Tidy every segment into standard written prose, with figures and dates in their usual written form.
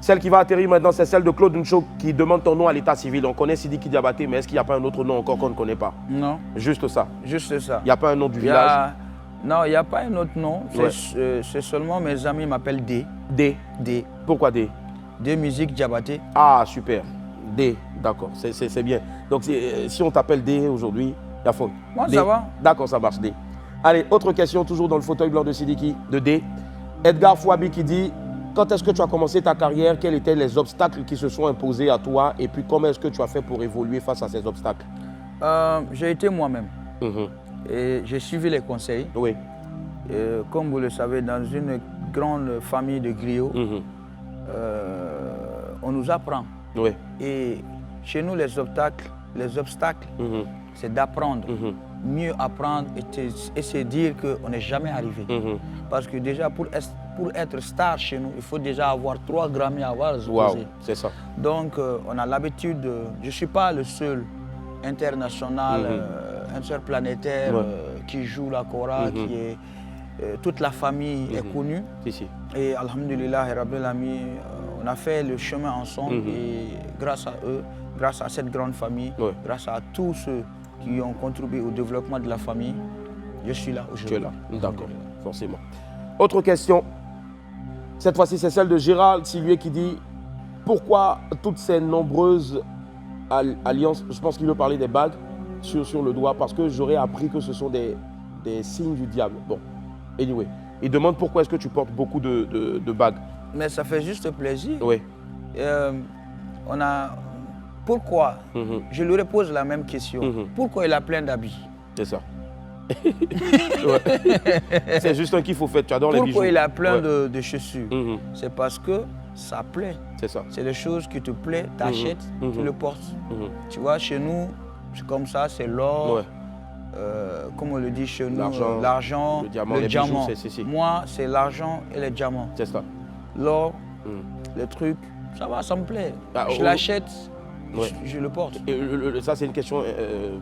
Celle qui va atterrir maintenant, c'est celle de Claude Ncho qui demande ton nom à l'état civil. On connaît Sidiki Diabaté, mais est-ce qu'il n'y a pas un autre nom encore qu'on ne connaît pas? Non. Juste ça. Juste ça. Il n'y a pas un nom du village? Non, il n'y a pas un autre nom. Ouais. C'est seulement mes amis m'appellent D. D. D. Pourquoi D? D musique Diabaté. Ah, super. D, d'accord, c'est bien. Donc si on t'appelle D aujourd'hui, il y a faute. Moi, D. ça va. D'accord, ça marche, D. Allez, autre question, toujours dans le fauteuil blanc de Sidiki, de D. Edgar Fouabi qui dit, quand est-ce que tu as commencé ta carrière? Quels étaient les obstacles qui se sont imposés à toi? Et puis, comment est-ce que tu as fait pour évoluer face à ces obstacles? J'ai été moi-même. Mhm. Et j'ai suivi les conseils. Oui. Comme vous le savez, dans une grande famille de griots, Mhm. on nous apprend. Oui. Et chez nous, les obstacles, Mhm. c'est d'apprendre. Mhm. Mieux apprendre et se dire qu'on n'est jamais arrivé. Mhm. Parce que déjà, pour être star chez nous, il faut déjà avoir 3 Grammy à avoir. Wow, c'est ça. Donc, on a l'habitude, je ne suis pas le seul international, interplanétaire qui joue la kora, qui est, toute la famille est connue. Si. Et alhamdulillah, Rabbil Ami, on a fait le chemin ensemble et grâce à eux, grâce à cette grande famille, grâce à tous ceux qui ont contribué au développement de la famille, je suis là aujourd'hui. Tu es là, d'accord, forcément. Autre question, cette fois-ci c'est celle de Gérald Sylvier qui dit pourquoi toutes ces nombreuses alliances, je pense qu'il veut parler des bagues sur le doigt, parce que j'aurais appris que ce sont des signes du diable. Bon, anyway, il demande pourquoi est-ce que tu portes beaucoup de bagues. Mais ça fait juste plaisir. Oui. Pourquoi? Je lui pose la même question. Pourquoi il a plein d'habits? C'est ça. C'est juste un kiff au fait, tu adores les bijoux. Pourquoi il a plein de chaussures? C'est parce que ça plaît. C'est ça. C'est des choses qui te plaisent, tu achètes, tu le portes. Tu vois, chez nous, c'est comme ça, c'est l'or. Comme on le dit chez nous, l'argent, le diamant. Bijoux, Moi, c'est l'argent et les diamants. C'est ça. L'or, les trucs, ça va, ça me plaît. Je l'achète, je le porte. Et ça, c'est une question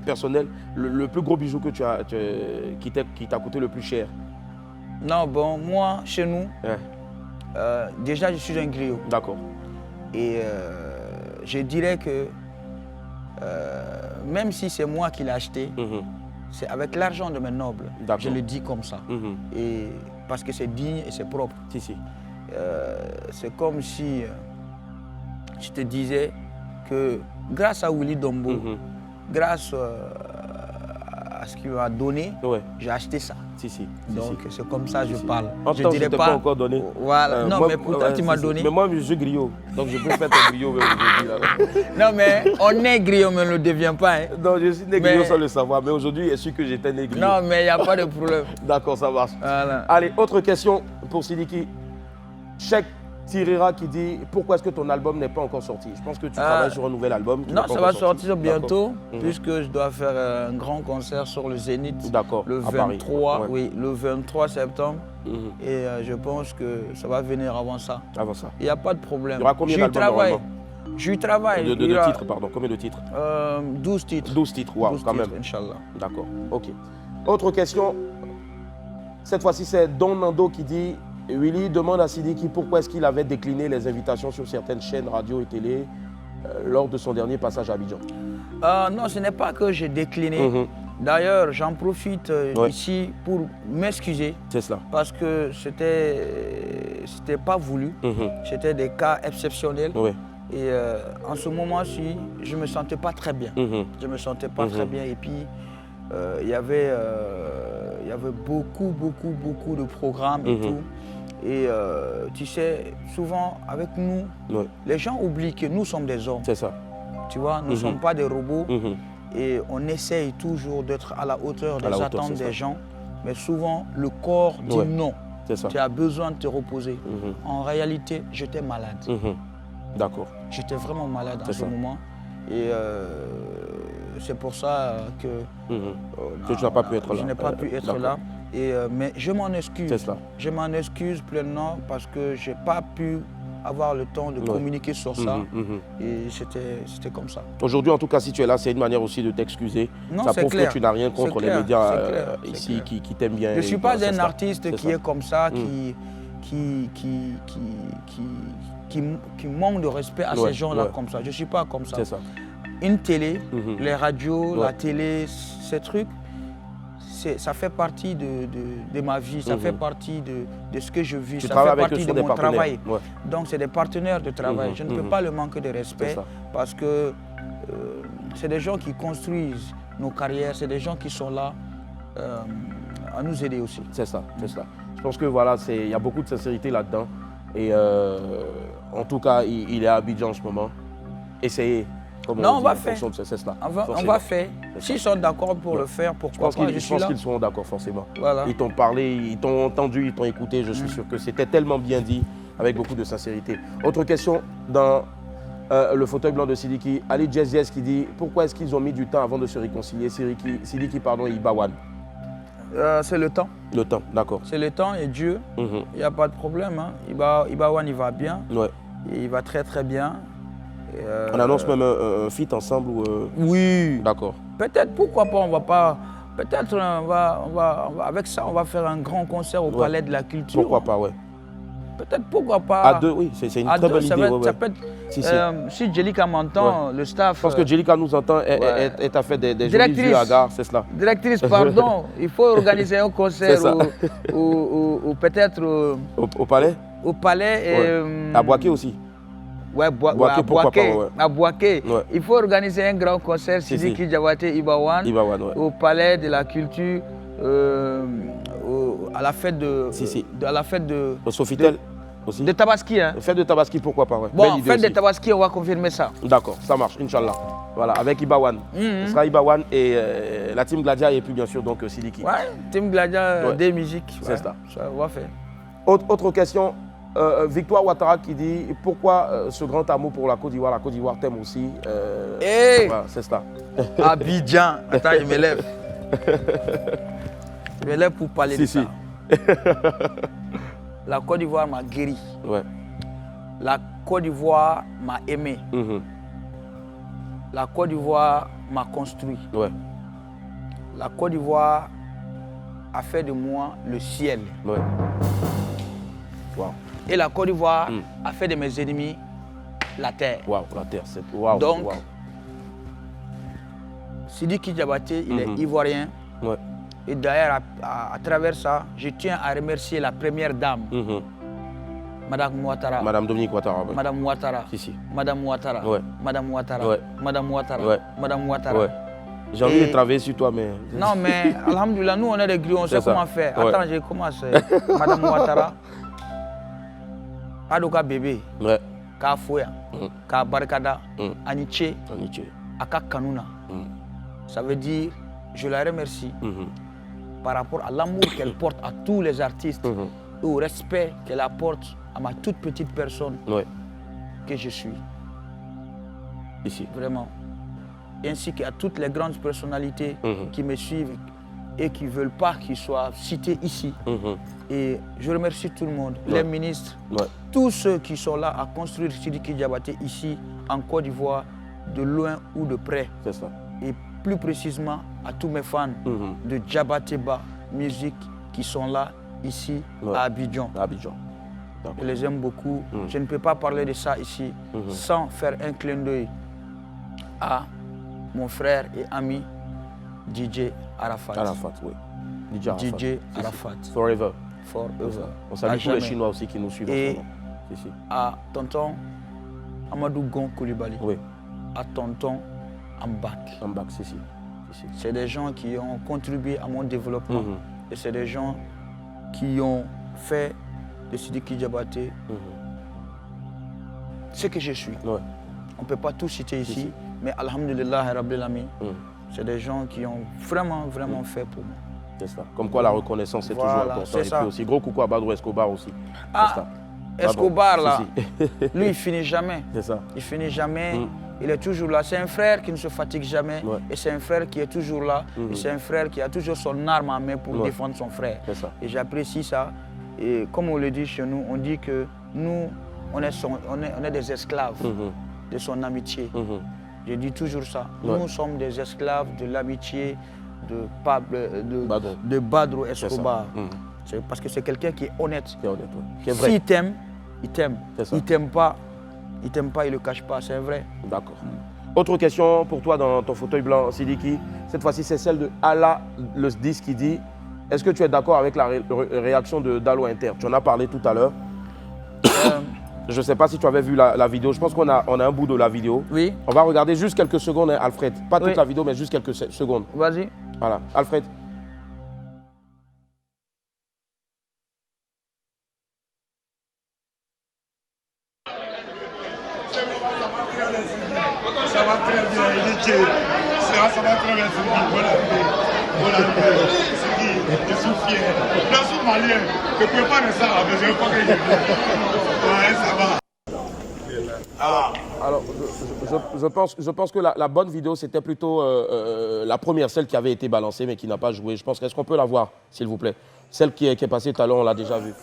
personnelle. Le plus gros bijou que qui t'a coûté le plus cher? Non, bon, moi, chez nous, déjà, je suis un griot. D'accord. Et je dirais que même si c'est moi qui l'ai acheté, c'est avec l'argent de mes nobles. Je le dis comme ça. Et parce que c'est digne et c'est propre. C'est comme si je te disais que grâce à Willy Dombo, grâce à ce qu'il m'a donné, j'ai acheté ça. Donc c'est comme ça que je parle. Je ne dirais pas encore donné. Voilà. Non, mais pourtant tu m'as donné. Mais moi, je suis griot. Donc je peux faire ton griot aujourd'hui. Non, mais on est griot, mais on ne le devient pas. Hein. Non, je suis né griot sans le savoir. Mais aujourd'hui, je suis que j'étais né griot. Non, mais il n'y a pas de problème. D'accord, ça marche. Voilà. Allez, autre question pour Sidiki. Cheikh Tirera qui dit pourquoi est-ce que ton album n'est pas encore sorti? Je pense que tu travailles sur un nouvel album. Non, ça va sortir bientôt, puisque je dois faire un grand concert sur le Zénith. D'accord. Le 23, le 23 septembre. Et je pense que ça va venir avant ça. Avant ça. Il n'y a pas de problème. Il y aura combien d'albums normalement? Je travaille. De titres, pardon. Combien de titres? 12 titres. 12 titres, waouh, quand même. Inch'Allah. D'accord, ok. Autre question. Cette fois-ci, c'est Don Nando qui dit Willy demande à Sidiki pourquoi est-ce qu'il avait décliné les invitations sur certaines chaînes radio et télé lors de son dernier passage à Abidjan. Non, ce n'est pas que j'ai décliné. D'ailleurs, j'en profite ici pour m'excuser. C'est cela. Parce que c'était pas voulu. C'était des cas exceptionnels. Et en ce moment-ci, je ne me sentais pas très bien. Je ne me sentais pas très bien. Et puis, il y avait beaucoup de programmes et tout. Et tu sais, souvent avec nous, les gens oublient que nous sommes des hommes. C'est ça. Tu vois, nous ne sommes pas des robots. Et on essaye toujours d'être à la hauteur des attentes des gens. Mais souvent, le corps dit non. Tu as besoin de te reposer. En réalité, j'étais malade. D'accord. J'étais vraiment malade en ce moment. Et c'est pour ça que tu n'as pas pu être là. Je n'ai pas pu être là. Mais je m'en excuse. C'est cela. Je m'en excuse pleinement parce que je n'ai pas pu avoir le temps de communiquer sur ça. Et c'était comme ça. Aujourd'hui, en tout cas, si tu es là, c'est une manière aussi de t'excuser. Ça prouve que tu n'as rien contre les médias ici qui t'aiment bien. Je ne suis pas un artiste qui est comme ça, qui manquent de respect à ces gens-là comme ça. Je ne suis pas comme ça. C'est ça. Une télé, les radios, la télé, ces trucs, ça fait partie de ma vie, ça fait partie de ce que je vis, ça fait partie de mon travail. Donc c'est des partenaires de travail. Je ne peux pas leur manquer de respect parce que c'est des gens qui construisent nos carrières, c'est des gens qui sont là à nous aider aussi. C'est ça, c'est ça. Je pense que voilà, il y a beaucoup de sincérité là-dedans. Et en tout cas, il est à Abidjan en ce moment. Essayez. Non, on va faire. On va faire. S'ils sont d'accord pour le faire, pourquoi pas, je pense qu'ils seront d'accord forcément. Voilà. Ils t'ont parlé, ils t'ont entendu, ils t'ont écouté. Je suis sûr que c'était tellement bien dit, avec beaucoup de sincérité. Autre question dans le fauteuil blanc de Sidiki. Ali Jazz qui dit pourquoi est-ce qu'ils ont mis du temps avant de se réconcilier, Sidiki et Ibawan? C'est le temps. Le temps, d'accord. C'est le temps et Dieu. Il n'y a pas de problème. Hein. Ibawan, il va bien. Ouais. Et il va très très bien. On annonce même un feat ensemble ou Oui. D'accord. Peut-être, pourquoi pas, on va pas. Peut-être on va, avec ça, on va faire un grand concert au Palais de la Culture. Pourquoi pas, ouais. Peut-être, pourquoi pas. À deux, oui, c'est une très bonne idée. Ça peut être, si Jelika m'entend, le staff. Je pense que Jelika nous entend et t'a fait des jolis yeux à gare, c'est cela. Directrice, pardon, il faut organiser un concert ou peut-être au Palais. Au Palais et. À Boaké aussi. À Boaké. Il faut organiser un grand concert, Sidiki Diabaté Ibawan, au Palais de la Culture, à la fête de... à la fête de... Au Sofitel aussi. De Tabaski. Hein. Fête de Tabaski, pourquoi pas, ouais. Bon, fête de Tabaski, on va confirmer ça. D'accord, ça marche, Inch'Allah. Voilà, avec Ibawan. Ce sera Ibawan et la team Gladia et puis bien sûr donc Sidiki. Ouais, team Gladia, des musiques. C'est ça. Ça va faire. Autre question. Victoire Ouattara qui dit pourquoi ce grand amour pour la Côte d'Ivoire t'aime aussi. Voilà, c'est ça. Abidjan. Attends, je me lève. Je me lève pour parler de ça. La Côte d'Ivoire m'a guéri. Ouais. La Côte d'Ivoire m'a aimé. La Côte d'Ivoire m'a construit. Ouais. La Côte d'Ivoire a fait de moi le ciel. Ouais. Wow. Et la Côte d'Ivoire a fait de mes ennemis la terre. Wow, la terre, c'est wow. Donc, Sidiki Diabaté, il est ivoirien. Ouais. Et d'ailleurs, à travers ça, je tiens à remercier la première dame, Madame Ouattara. Madame Dominique Ouattara. Ouais. Madame Ouattara. Si. Madame Ouattara. Ouais. Madame Ouattara. Ouais. Madame Ouattara. Ouais. Madame Ouattara. Ouais. J'ai envie de travailler sur toi, mais... Non, mais alhamdoulilah, nous, on est des grilles, on sait comment faire. Ouais. Attends, je commence. Madame Ouattara. Adoka bébé. Ouais. Ka Foya. Ka Barkada. Aniche. Aka Kanuna. Ça veut dire, je la remercie par rapport à l'amour qu'elle porte à tous les artistes et au respect qu'elle apporte à ma toute petite personne que je suis. Ici. Vraiment. Ainsi qu'à toutes les grandes personnalités qui me suivent et qui ne veulent pas qu'ils soient cités ici. Et je remercie tout le monde, les ministres, tous ceux qui sont là à construire Sidiki Diabaté ici, en Côte d'Ivoire, de loin ou de près. C'est ça. Et plus précisément à tous mes fans de Diabatéba Musique qui sont là, ici, à Abidjan. Je les aime beaucoup. Je ne peux pas parler de ça ici sans faire un clin d'œil à mon frère et ami DJ Arafat. Arafat, oui. DJ Arafat. Forever. On salue tous les Chinois aussi qui nous suivent. Et à tonton Amadou Gon Koulibaly. Oui. À tonton Ambak. Ambak, si. C'est des gens qui ont contribué à mon développement. Et c'est des gens qui ont fait de Sidiki Diabaté ce que je suis. Ouais. On ne peut pas tout citer ici, mais alhamdulillah, Rabbil Alamin, c'est des gens qui ont vraiment fait pour moi. C'est ça. Comme quoi la reconnaissance est toujours importante. Et puis aussi, gros coucou à Badro Escobar aussi. Escobar là, lui il finit jamais. C'est ça. Il finit jamais. Il est toujours là. C'est un frère qui ne se fatigue jamais. Et c'est un frère qui est toujours là. Et c'est un frère qui a toujours son arme en main pour défendre son frère. C'est ça. Et j'apprécie ça. Et comme on le dit chez nous, on dit que nous, on est des esclaves de son amitié. Je dis toujours ça. Nous sommes des esclaves de l'amitié de Badro Escobar. C'est parce que c'est quelqu'un qui est honnête. Qui est vrai. S'il t'aime, il t'aime. Il ne t'aime pas, Il ne t'aime pas, il ne le cache pas, c'est vrai. D'accord. Autre question pour toi dans ton fauteuil blanc, Sidiki. Cette fois-ci, c'est celle de Allah le 10 qui dit « Est-ce que tu es d'accord avec la réaction de Dalo Inter ?» Tu en as parlé tout à l'heure. Je ne sais pas si tu avais vu la vidéo. Je pense qu'on a un bout de la vidéo. Oui. On va regarder juste quelques secondes, hein, Alfred. Pas toute la vidéo, mais juste quelques secondes. Vas-y. Voilà. Alfred. Ça va très bien, il est chill. Ça va très bien, voilà, je suis fier. Je suis malien, je ne peux pas de ça, mais je ne veux pas que je ouais, ça va. Alors, je pense que la bonne vidéo, c'était plutôt la première, celle qui avait été balancée, mais qui n'a pas joué. Je pense qu'est-ce qu'on peut la voir, s'il vous plaît? Celle qui est passée tout à l'heure, on l'a déjà vue.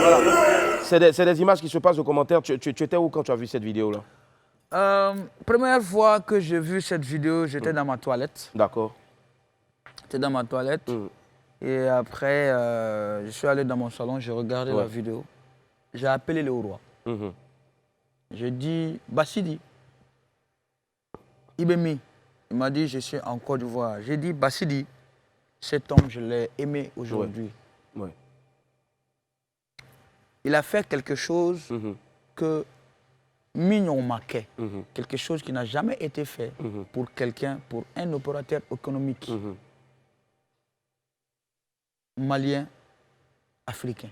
Voilà. C'est des images qui se passent aux commentaires. Tu étais où quand tu as vu cette vidéo-là? Première fois que j'ai vu cette vidéo, j'étais dans ma toilette. D'accord. J'étais dans ma toilette. Et après, je suis allé dans mon salon, j'ai regardé la vidéo. J'ai appelé le roi. J'ai dit, Bassidi, Ibemi. Il m'a dit, je suis en Côte d'Ivoire. J'ai dit, Bassidi, cet homme, je l'ai aimé aujourd'hui. Ouais. Il a fait quelque chose que mignon marquait. Quelque chose qui n'a jamais été fait pour quelqu'un, pour un opérateur économique malien, africain.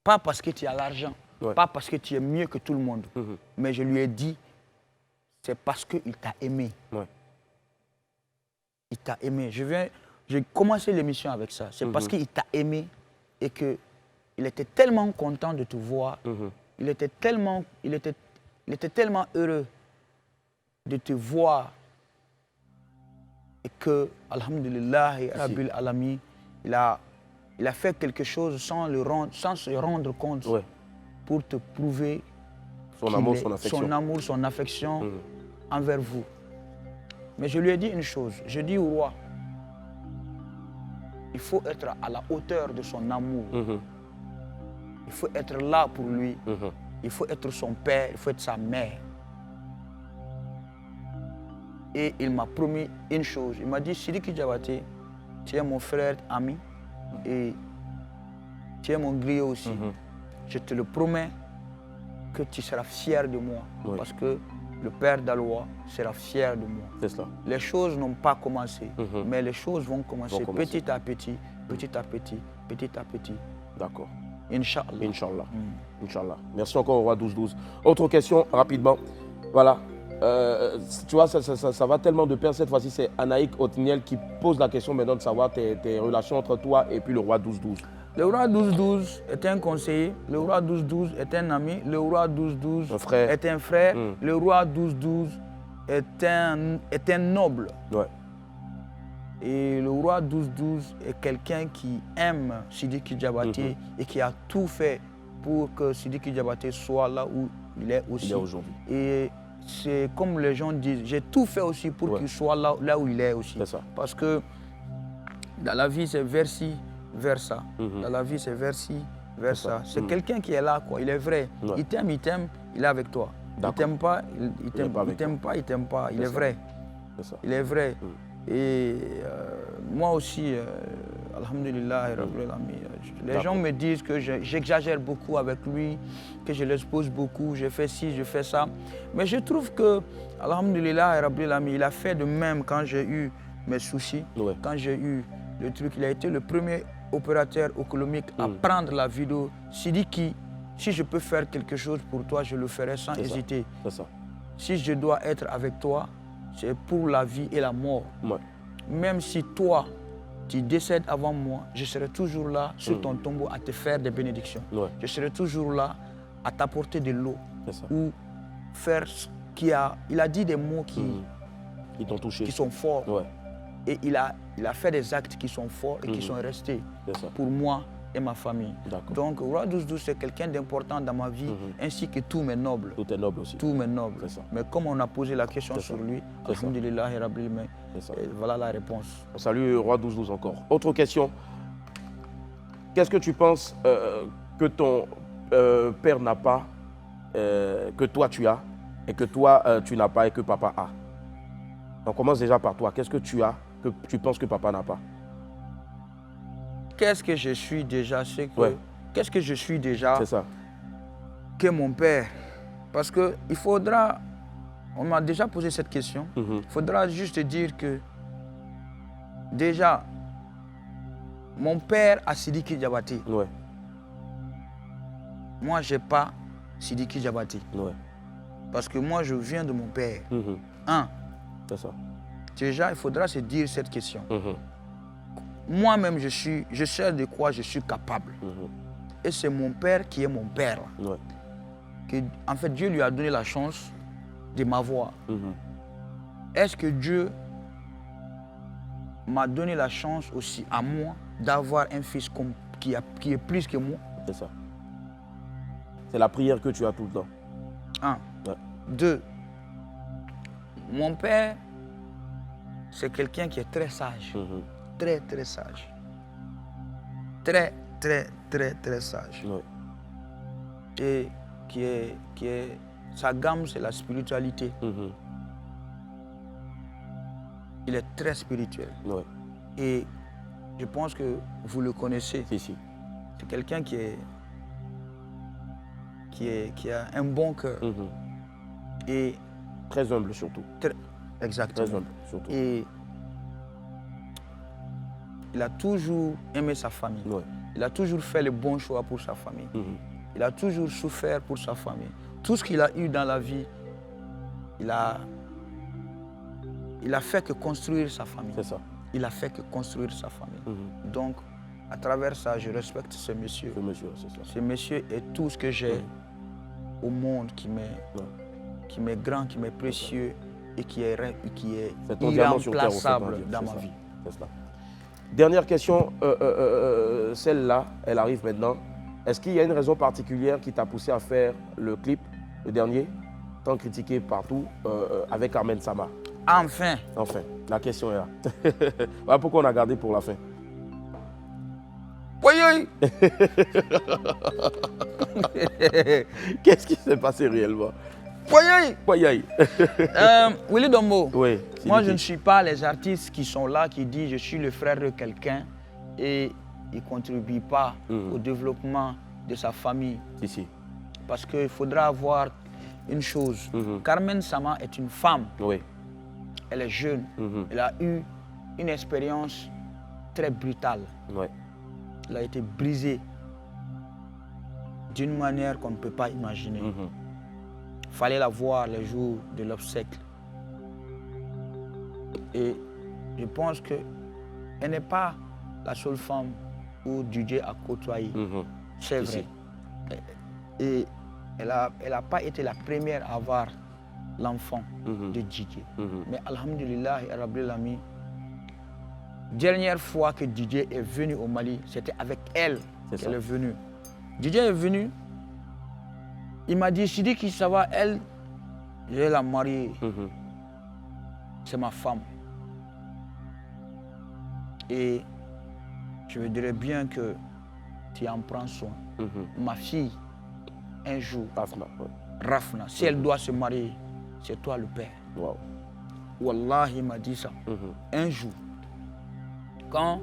Pas parce que tu as l'argent, pas parce que tu es mieux que tout le monde, mais je lui ai dit, c'est parce qu'il t'a aimé. Il t'a aimé. J'ai commencé l'émission avec ça. C'est parce qu'il t'a aimé et qu'il était tellement content de te voir. Il était tellement heureux de te voir et que, alhamdulillah, Rabbil Alami, il a fait quelque chose sans se rendre compte pour te prouver son amour, son affection envers vous. Mais je lui ai dit une chose, je dis au roi, il faut être à la hauteur de son amour. Il faut être là pour lui. Il faut être son père, il faut être sa mère. Et il m'a promis une chose. Il m'a dit, Sidiki Diabaté, tu es mon frère, ami, et tu es mon griot aussi. Je te le promets que tu seras fier de moi. Parce que le père d'Aloua sera fier de moi. C'est cela. Les choses n'ont pas commencé, mais les choses vont commencer petit à petit, petit à petit, petit à petit. D'accord. Inch'Allah. Inch'Allah. Inch'Allah. Merci encore au roi 12-12. Autre question, rapidement. Voilà. Tu vois, ça va tellement de pair. Cette fois-ci, c'est Anaïk Otniel qui pose la question maintenant de savoir tes relations entre toi et puis le roi 12-12. Le roi 12-12 est un conseiller, le roi 12-12 est un ami, le roi 12-12 est un frère, le roi 12-12 est un noble. Et le roi 12-12 est quelqu'un qui aime Sidiki Diabaté et qui a tout fait pour que Sidiki Diabaté soit là où il est aussi. Et c'est comme les gens disent, j'ai tout fait aussi pour qu'il soit là où il est aussi. C'est ça. Parce que dans la vie, c'est vers-ci, vers ça. Dans la vie, c'est vers-ci, vers ça. C'est quelqu'un qui est là, quoi. Il est vrai. Il t'aime, il est avec toi. Il t'aime pas, il t'aime pas, il t'aime pas. Il est vrai. Il est vrai. Et moi aussi, alhamdulillah, les gens me disent que j'exagère beaucoup avec lui, que je l'expose beaucoup, je fais ci, je fais ça. Mais je trouve que, alhamdulillah, il a fait de même quand j'ai eu mes soucis, quand j'ai eu le truc. Il a été le premier opérateur économique à prendre la vidéo. Sidiki, si je peux faire quelque chose pour toi, je le ferai sans hésiter. Si je dois être avec toi, c'est pour la vie et la mort. Même si toi, tu décèdes avant moi, je serai toujours là sur ton tombeau à te faire des bénédictions. Je serai toujours là à t'apporter de l'eau ou faire ce qu'il a. Il a dit des mots qui t'ont touché, qui sont forts. Et il a fait des actes qui sont forts et qui sont restés pour moi et ma famille. Donc, Roi 12-12, c'est quelqu'un d'important dans ma vie, ainsi que tous mes nobles. Tous tes nobles aussi. Tous mes nobles. Mais comme on a posé la question sur lui, alhamdoulilah, voilà la réponse. On salue Roi 12-12 encore. Autre question. Qu'est-ce que tu penses que ton père n'a pas, que toi tu as, et que toi tu n'as pas et que papa a? On commence déjà par toi. Qu'est-ce que tu as que tu penses que papa n'a pas? Qu'est-ce que je suis déjà? Qu'est-ce que je suis déjà que mon père? Parce qu'il faudra, on m'a déjà posé cette question, il faudra juste dire que déjà, mon père a Sidiki Diabaté. Moi, je n'ai pas Sidiki Diabaté. Parce que moi, je viens de mon père. Déjà, il faudra se dire cette question. Moi-même, je sais de quoi je suis capable. Et c'est mon père qui est mon père. En fait, Dieu lui a donné la chance de m'avoir. Est-ce que Dieu m'a donné la chance aussi à moi d'avoir un fils qui est plus que moi? C'est ça. C'est la prière que tu as tout le temps. 1. 2. Mon père, c'est quelqu'un qui est très sage. Très, très sage. Très, très, très, très sage. Et sa gamme, c'est la spiritualité. Il est très spirituel. Et je pense que vous le connaissez. C'est quelqu'un qui a un bon cœur. Et très humble surtout. Exactement. Très humble surtout. Et il a toujours aimé sa famille. Il a toujours fait le bon choix pour sa famille. Il a toujours souffert pour sa famille. Tout ce qu'il a eu dans la vie, il a fait que construire sa famille. C'est ça. Il a fait que construire sa famille. Donc, à travers ça, je respecte ce monsieur. Ce monsieur est tout ce que j'ai au monde qui m'est grand, qui m'est précieux et qui est irremplaçable dans ma vie. Dernière question, celle-là, elle arrive maintenant. Est-ce qu'il y a une raison particulière qui t'a poussé à faire le clip, le dernier, tant critiqué partout, avec Carmen Sama? Enfin. Enfin, la question est là. Voilà pourquoi on a gardé pour la fin. Oui. Qu'est-ce qui s'est passé réellement? Willy Dombo, moi je ne qui? suis pas les artistes qui sont là, qui disent je suis le frère de quelqu'un et il ne contribue pas au développement de sa famille. Parce qu'il faudra avoir une chose. Carmen Sama est une femme. Elle est jeune. Elle a eu une expérience très brutale. Elle a été brisée d'une manière qu'on ne peut pas imaginer. Il fallait la voir les jours de l'obsèque. Et je pense qu'elle n'est pas la seule femme où DJ a côtoyé. C'est vrai. Et elle n'a pas été la première à avoir l'enfant de DJ. Mais alhamdulillah, dernière fois que DJ est venu au Mali, c'était avec elle qu'elle est venue. DJ est venu, il m'a dit, Sidiki, ça va, elle, je vais la marier. C'est ma femme. Et je me dirais bien que tu en prends soin. Ma fille, un jour, Rafna, si elle doit se marier, c'est toi le père. Wallah, il m'a dit ça. Un jour, quand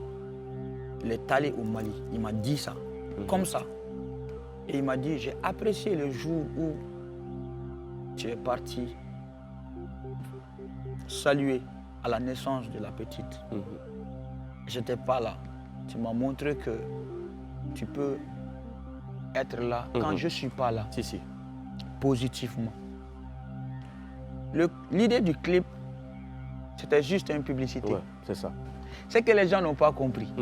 il est allé au Mali, il m'a dit ça, comme ça. Et il m'a dit, j'ai apprécié le jour où tu es parti saluer à la naissance de la petite. Je n'étais pas là. Tu m'as montré que tu peux être là quand je ne suis pas là. Positivement. L'idée du clip, c'était juste une publicité. C'est ça. C'est que les gens n'ont pas compris.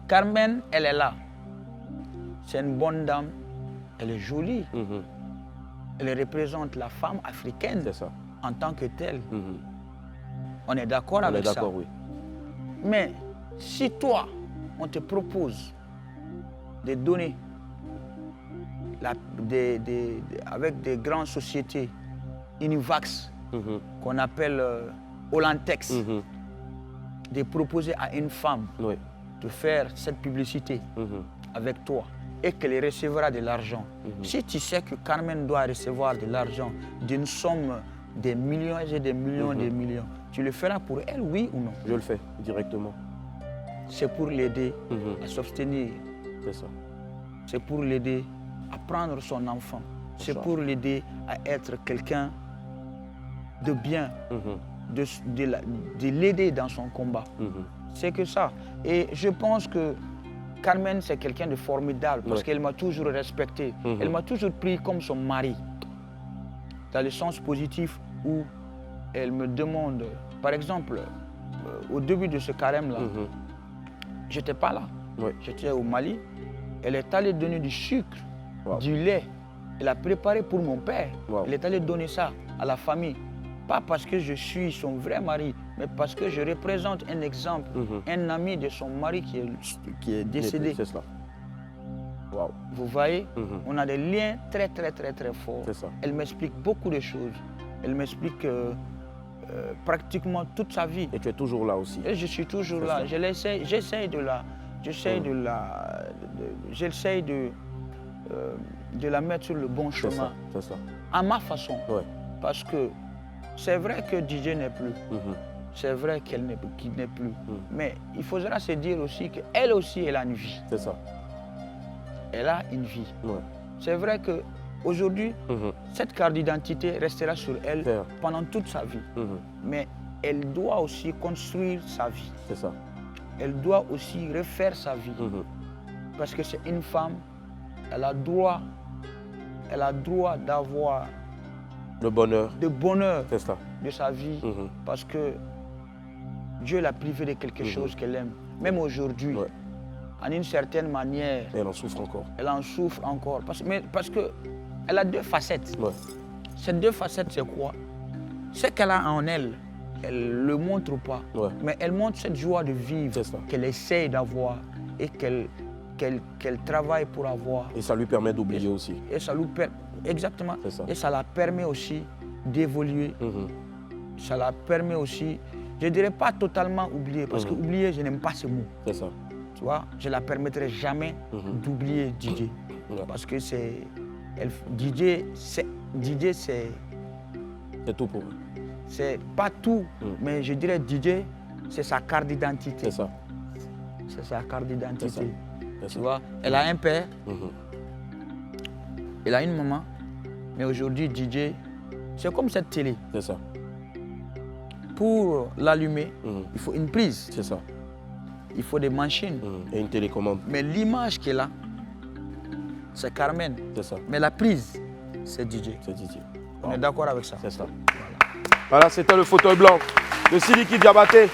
Carmen, elle est là. C'est une bonne dame. Elle est jolie. Elle représente la femme africaine en tant que telle. On est d'accord avec ça. Mais si toi, on te propose de donner avec des grandes sociétés, Univax, qu'on appelle Hollantex, de proposer à une femme de faire cette publicité avec toi et qu'elle recevra de l'argent. Si tu sais que Carmen doit recevoir de l'argent d'une somme des millions et des millions et des millions, tu le feras pour elle, oui ou non? Je le fais directement. C'est pour l'aider à s'abstenir. C'est ça. C'est pour l'aider à prendre son enfant. C'est pour l'aider à être quelqu'un de bien, de l'aider dans son combat. C'est que ça. Et je pense que Carmen, c'est quelqu'un de formidable parce qu'elle m'a toujours respecté. Elle m'a toujours pris comme son mari. Dans le sens positif où elle me demande, par exemple, au début de ce carême-là, je n'étais pas là. J'étais au Mali. Elle est allée donner du sucre, du lait. Elle a préparé pour mon père. Elle est allée donner ça à la famille. Pas parce que je suis son vrai mari, mais parce que je représente un exemple, un ami de son mari qui est décédé. C'est cela. Wow. Vous voyez, on a des liens très, très, très, très forts. Ça. Elle m'explique beaucoup de choses. Elle m'explique pratiquement toute sa vie. Et tu es toujours là aussi. Et je suis toujours là. J'essaie de la mettre sur le bon chemin. C'est ça. À ma façon. Parce que c'est vrai que DJ n'est plus. C'est vrai qu'il n'est plus. Mais il faudra se dire aussi qu'elle aussi, elle a une vie. C'est ça. Elle a une vie. C'est vrai qu'aujourd'hui, cette carte d'identité restera sur elle pendant toute sa vie. Mais elle doit aussi construire sa vie. C'est ça. Elle doit aussi refaire sa vie. Parce que c'est une femme, elle a droit d'avoir le bonheur. De sa vie. Parce que Dieu l'a privée de quelque chose qu'elle aime. Même aujourd'hui, en une certaine manière. Elle en souffre encore. Elle en souffre encore. Parce qu'elle a deux facettes. Ces deux facettes, c'est quoi? Ce qu'elle a en elle, elle ne le montre pas. Mais elle montre cette joie de vivre qu'elle essaye d'avoir et qu'elle travaille pour avoir. Et ça lui permet d'oublier aussi. Et ça lui permet, exactement. Et ça la permet aussi d'évoluer. Ça la permet aussi, je ne dirais pas totalement oublier, parce que oublier, je n'aime pas ce mot. C'est ça. Tu vois, je ne la permettrai jamais d'oublier DJ. Parce que DJ, c'est tout pour eux. C'est pas tout, mais je dirais DJ, c'est sa carte d'identité. C'est ça. C'est sa carte d'identité. Tu vois, elle a un père, elle a une maman, mais aujourd'hui, DJ, c'est comme cette télé. C'est ça. Pour l'allumer, il faut une prise. C'est ça. Il faut des machines. Et une télécommande. Mais l'image qu'elle a, c'est Carmen. C'est ça. Mais la prise, c'est DJ. C'est DJ. On est d'accord avec ça. C'est ça. Voilà, c'était le fauteuil blanc de Sidiki Diabaté.